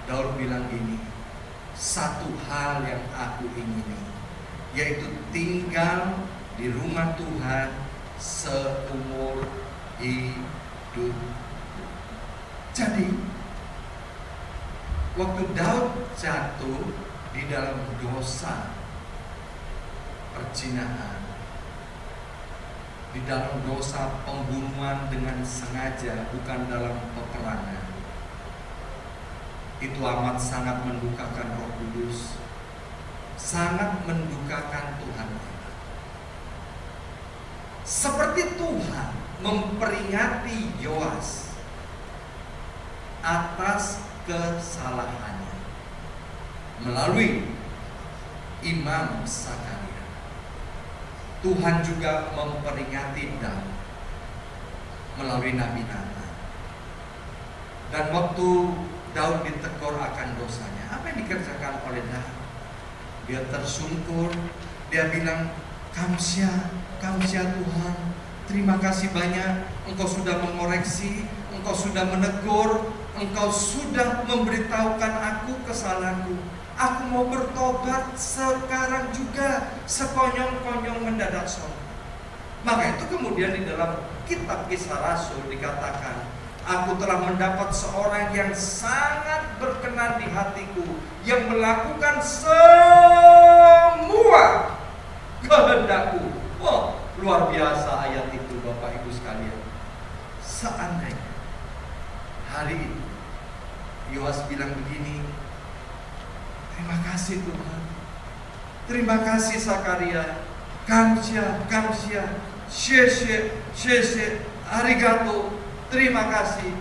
Daud bilang gini, satu hal yang aku ingini, yaitu tinggal di rumah Tuhan seumur hidup. Jadi waktu Daud jatuh di dalam dosa perzinahan, di dalam dosa pembunuhan dengan sengaja, bukan dalam peperangan, itu amat sangat mendukakan Roh Kudus, sangat mendukakan Tuhan. Seperti Tuhan memperingati Yoas atas kesalahannya melalui Imam Sakaria, Tuhan juga memperingati Daud melalui Nabi Nathan. Dan waktu Daud ditegur akan dosanya, apa yang dikerjakan oleh Daud? Dia tersungkur, dia bilang, Kamsya Tuhan, terima kasih banyak, Engkau sudah mengoreksi, Engkau sudah menegur, Engkau sudah memberitahukan aku kesalahanku. Aku mau bertobat sekarang juga, sekonyong-konyong mendadak sorga. Maka itu kemudian di dalam kitab Kisah Rasul dikatakan, aku telah mendapat seorang yang sangat berkenan di hatiku, yang melakukan semua kehendakku. Wah, luar biasa ayat itu Bapak Ibu sekalian. Seandainya hari ini Yoas bilang begini, terima kasih Tuhan, terima kasih Sakaria, kamsya, sheshe, arigato, terima kasih,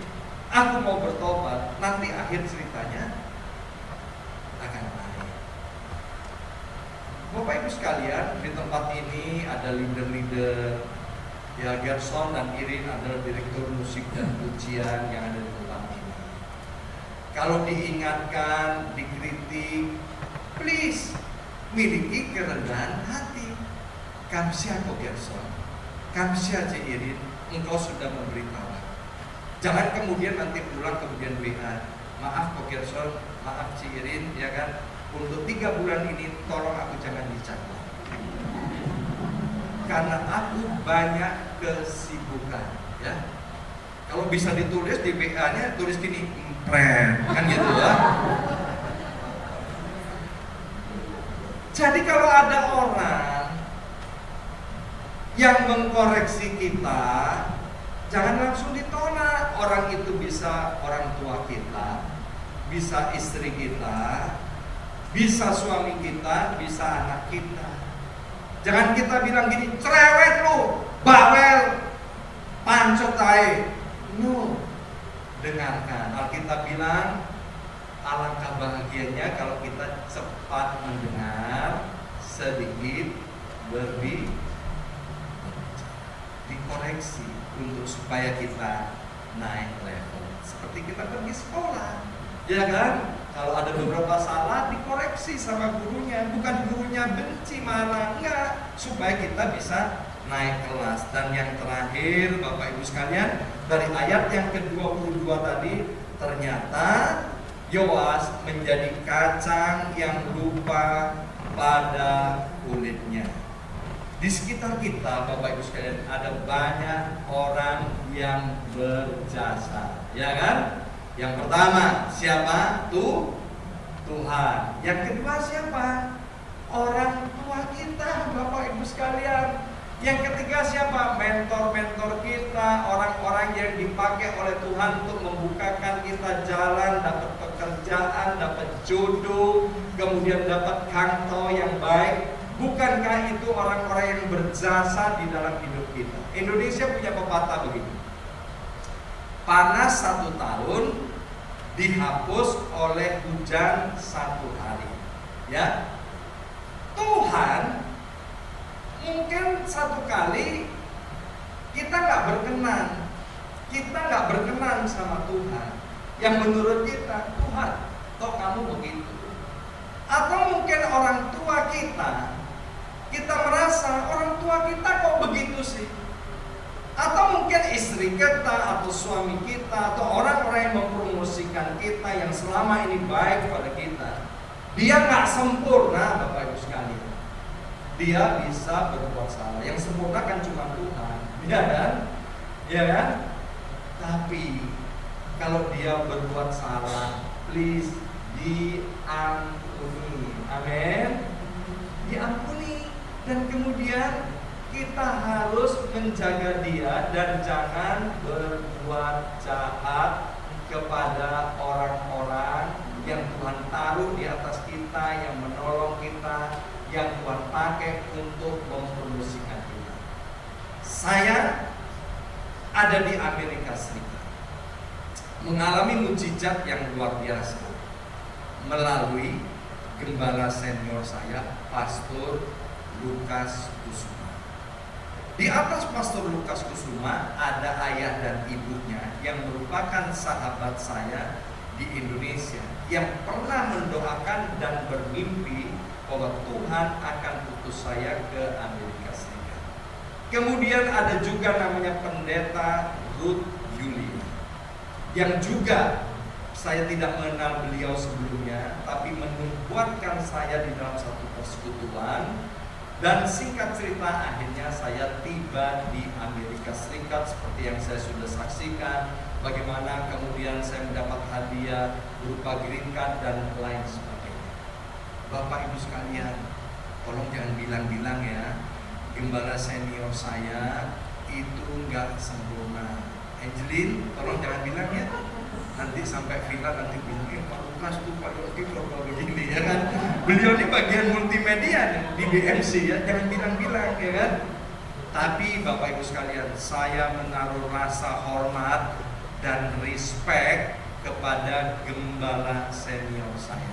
aku mau bertobat. Nanti akhir ceritanya akan naik. Bapak Ibu sekalian, di tempat ini ada leader-leader, ya, Gerson dan Irin adalah direktur musik dan pujian yang ada di tempat ini. Kalau diingatkan, dikritik, please miliki kerendahan hati. Kamsya kok Gerson, kamsya Irin, engkau sudah memberitahu. Jangan kemudian nanti pulang kemudian WA, maaf kok Gerson, maaf Irin, ya kan, untuk 3 bulan ini tolong aku jangan dicatat, karena aku banyak kesibukan, ya. Kalau bisa ditulis di WA-nya, tulis gini, kan gitu ya. Jadi kalau ada orang yang mengkoreksi kita, jangan langsung ditolak. Orang itu bisa orang tua kita, bisa istri kita, bisa suami kita, bisa anak kita. Jangan kita bilang gini, cerewet lu, bawel, pancot ae. No, dengarkan. Alkitab bilang, alangkah bahagianya kalau kita cepat mendengar, sedikit berbicara, dikoreksi untuk supaya kita naik level. Seperti kita pergi sekolah, ya kan? Kalau ada beberapa salah dikoreksi sama gurunya, bukan gurunya benci marah, enggak, supaya kita bisa naik kelas. Dan yang terakhir Bapak Ibu sekalian, dari ayat yang ke-22 tadi, ternyata Yoas menjadi kacang yang lupa pada kulitnya. Di sekitar kita Bapak Ibu sekalian ada banyak orang yang berjasa, ya kan? Yang pertama siapa? Tuhan. Yang kedua siapa? Orang tua kita Bapak Ibu sekalian. Yang ketiga siapa? Mentor-mentor kita, orang-orang yang dipakai oleh Tuhan untuk membukakan kita jalan, dapat pekerjaan, dapat jodoh, kemudian dapat kantor yang baik. Bukankah itu orang-orang yang berjasa di dalam hidup kita? Indonesia punya pepatah begini. Panas 1 tahun dihapus oleh hujan 1 hari. Ya, Tuhan mungkin 1 kali kita nggak berkenan sama Tuhan. Yang menurut kita, Tuhan, kok kamu begitu? Atau mungkin orang tua kita merasa orang tua kita kok begitu sih? Atau mungkin istri kita atau suami kita atau orang-orang yang mempromosikan kita yang selama ini baik pada kita, dia nggak sempurna, Bapak Ibu sekalian. Dia bisa berbuat salah. Yang sempurna kan cuma Tuhan, ya kan? Ya kan? Tapi kalau dia berbuat salah, please diampuni. Amin. Diampuni. Dan kemudian kita harus menjaga dia dan jangan berbuat jahat kepada orang-orang yang Tuhan taruh di atas kita, yang menolong kita, yang Tuhan pakai untuk mempromosikan kita. Saya ada di Amerika Serikat, mengalami mujizat yang luar biasa melalui gembala senior saya, Pastor Lukas Kusuma. Di atas Pastor Lukas Kusuma ada ayah dan ibunya yang merupakan sahabat saya di Indonesia, yang pernah mendoakan dan bermimpi bahwa Tuhan akan utus saya ke Amerika Serikat. Kemudian ada juga namanya Pendeta Ruth Yulia, yang juga saya tidak mengenal beliau sebelumnya, tapi menubuatkan saya di dalam satu persekutuan. Dan singkat cerita, akhirnya saya tiba di Amerika Serikat seperti yang saya sudah saksikan. Bagaimana kemudian saya mendapat hadiah berupa green card dan lain sebagainya. Bapak Ibu sekalian, tolong jangan bilang-bilang ya, gembala senior saya itu nggak sempurna. Angelin, tolong jangan bilang ya. Nanti sampai villa nanti bilang, Pak Lukas tuh Pak Yogi kalau begini ya kan. Beliau ini bagian multimedia di BMC ya, jangan bilang-bilang ya kan. Tapi Bapak Ibu sekalian, saya menaruh rasa hormat dan respect kepada gembala senior saya,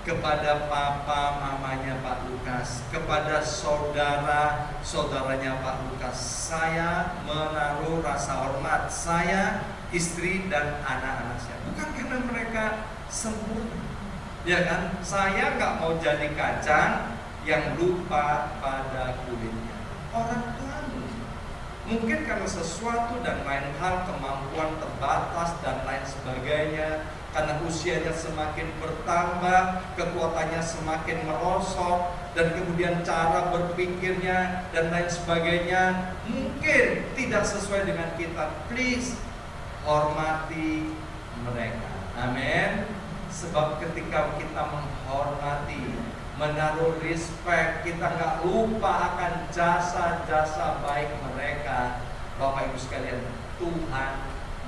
kepada papa mamanya Pak Lukas, kepada saudara-saudaranya Pak Lukas. Saya menaruh rasa hormat, saya, istri dan anak-anak saya. Bukan karena mereka sempurna, ya kan? Saya nggak mau jadi kacang yang lupa pada kulitnya. Orang tua mungkin karena sesuatu dan lain hal, kemampuan terbatas dan lain sebagainya, karena usianya semakin bertambah, kekuatannya semakin merosot, dan kemudian cara berpikirnya dan lain sebagainya mungkin tidak sesuai dengan kita. Please hormati mereka. Amin. Sebab ketika kita menghormati, menaruh respect, kita nggak lupa akan jasa-jasa baik mereka. Bapak Ibu sekalian, Tuhan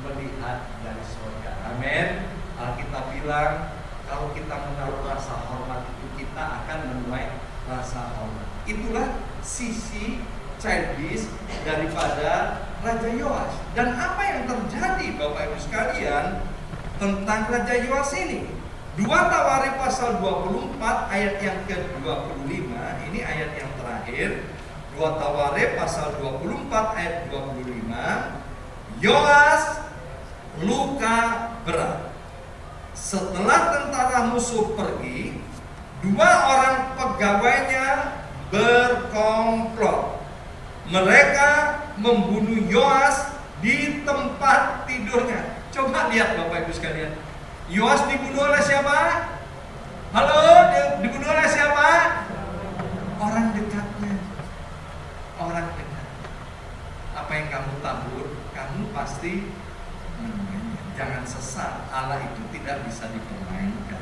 melihat dari surga. Amin. Alkitab bilang kalau kita menaruh rasa hormat itu, kita akan menuai rasa hormat. Itulah sisi childish daripada Raja Yoas. Dan apa yang terjadi Bapak Ibu sekalian tentang Raja Yoas ini? 2 Tawarikh pasal 24 ayat yang ke-25, ini ayat yang terakhir. 2 Tawarikh pasal 24 ayat 25. Yoas luka berat. Setelah tentara musuh pergi, 2 orang pegawainya berkomplot. Mereka membunuh Yoas di tempat tidurnya. Coba lihat Bapak Ibu sekalian. Yoas dibunuh oleh siapa? Halo, dibunuh oleh siapa? Orang dekatnya. Orang dekat. Apa yang kamu tabur, kamu pasti menuainya. Jangan sesat, Allah itu tidak bisa dipermainkan.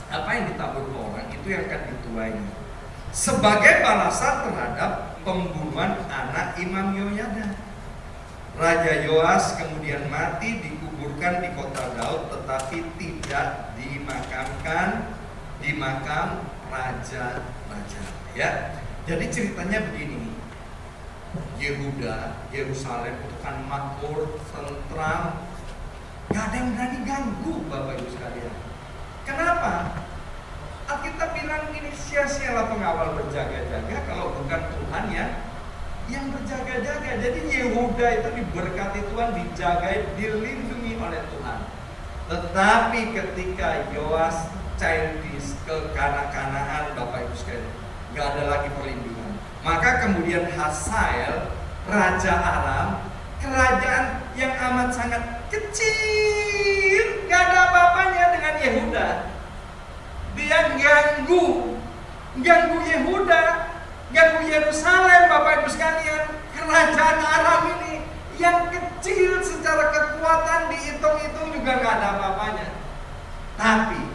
Apa yang ditabur ke orang, itu yang akan dituainya. Sebagai balasan terhadap pembunuhan anak Imam Yoyada, Raja Yoas kemudian mati, dikuburkan di kota Daud, tetapi tidak dimakamkan di makam raja-raja. Ya, jadi ceritanya begini. Yehuda, Yerusalem itu kan makmur, tentram, gak ada yang berani ganggu Bapak Ibu sekalian. Kenapa? Alkitab bilang ini sia-sialah pengawal berjaga-jaga kalau bukan Tuhan yang berjaga-jaga. Jadi Yehuda itu diberkati Tuhan, dijagai, dilindungi oleh Tuhan. Tetapi ketika Yoas childish, kekanak-kanaan Bapak Ibu sekalian, gak ada lagi perlindungan. Maka kemudian Hazael, Raja Aram, kerajaan yang amat sangat kecil, gak ada apa-apanya dengan Yehuda. Dia ganggu Yehuda, ganggu Yerusalem Bapak Ibu sekalian. Kerajaan Aram ini yang kecil secara kekuatan dihitung-hitung juga gak ada apa-apanya. Tapi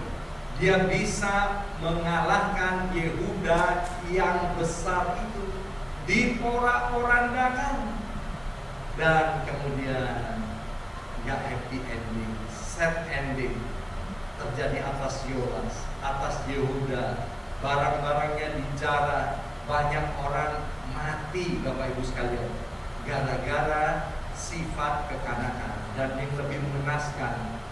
dia bisa mengalahkan Yehuda yang besar itu, diporak-porandakan. Dan kemudian gak happy ending, sad ending terjadi atas Yoas, atas Yehuda. Barang-barangnya dijara, banyak orang mati Bapak Ibu sekalian, gara-gara sifat kekanakan. Dan yang lebih mengenaskan,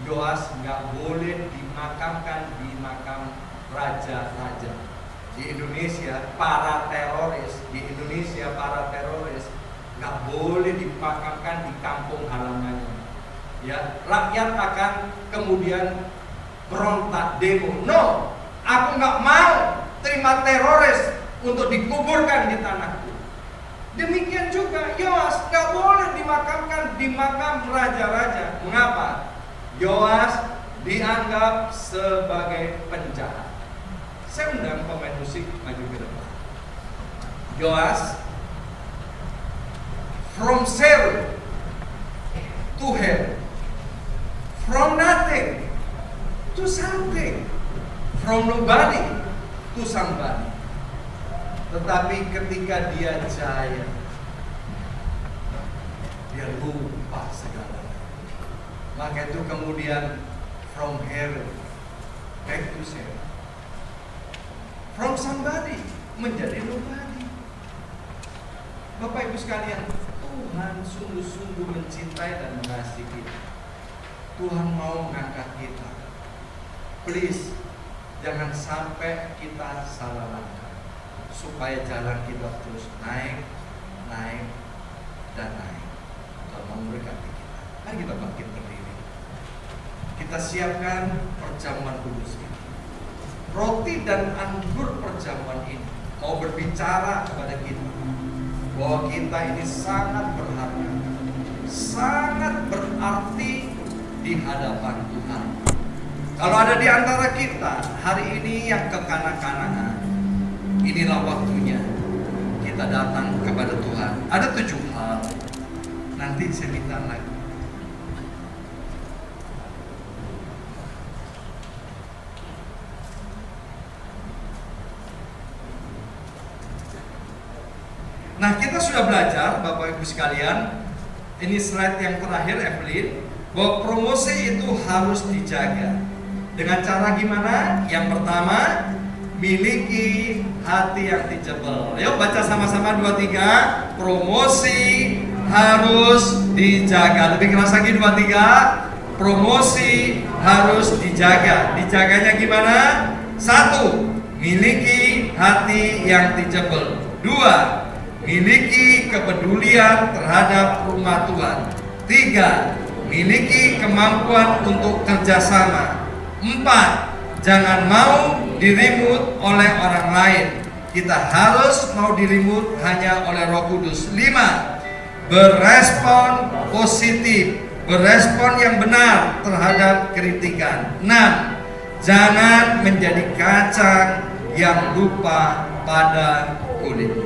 Yoas nggak boleh dimakamkan di makam raja-raja. Di Indonesia para teroris nggak boleh dimakamkan di kampung halamannya. Ya, rakyat akan kemudian berontak, demo. No, aku nggak mau terima teroris untuk dikuburkan di tanahku. Demikian juga Yoas nggak boleh dimakamkan di makam raja-raja. Mengapa? Yoas dianggap sebagai penjahat. Saya undang pemain musik maju ke depan. Yoas, from zero to hell, from nothing to something, from nobody to somebody. Tetapi ketika dia jaya, dia lupa segala. Maka itu kemudian from hell back to zero, from somebody menjadi nobody. Bapak Ibu sekalian, Tuhan sungguh-sungguh mencintai dan mengasihi kita. Tuhan mau mengangkat kita. Please, jangan sampai kita salah langkah, supaya jalan kita terus naik, dan naik. Tolong memberkati kita. Mari kita bangkit berdiri. Kita siapkan perjamuan kudus ini. Roti dan anggur perjamuan ini mau berbicara kepada kita bahwa kita ini sangat berharga, sangat berarti di hadapan Tuhan. Kalau ada di antara kita hari ini yang kekanak-kanakan, inilah waktunya kita datang kepada Tuhan. Ada 7 hal. Nanti saya minta lagi. Nah, kita sudah belajar Bapak Ibu sekalian, ini slide yang terakhir Evelyn, bahwa promosi itu harus dijaga. Dengan cara gimana? Yang pertama, miliki hati yang teachable. Yuk baca sama-sama 2, 3. Promosi harus dijaga. Lebih keras lagi 2, 3. Promosi harus dijaga. Dijaganya gimana? 1. Miliki hati yang teachable. 2. Miliki kepedulian terhadap rumah Tuhan. 3. Miliki kemampuan untuk kerjasama. 4. Jangan mau dirimut oleh orang lain. Kita harus mau dirimut hanya oleh Roh Kudus. 5. Berespon positif, berespon yang benar terhadap kritikan. 6. Jangan menjadi kacang yang lupa pada kulit.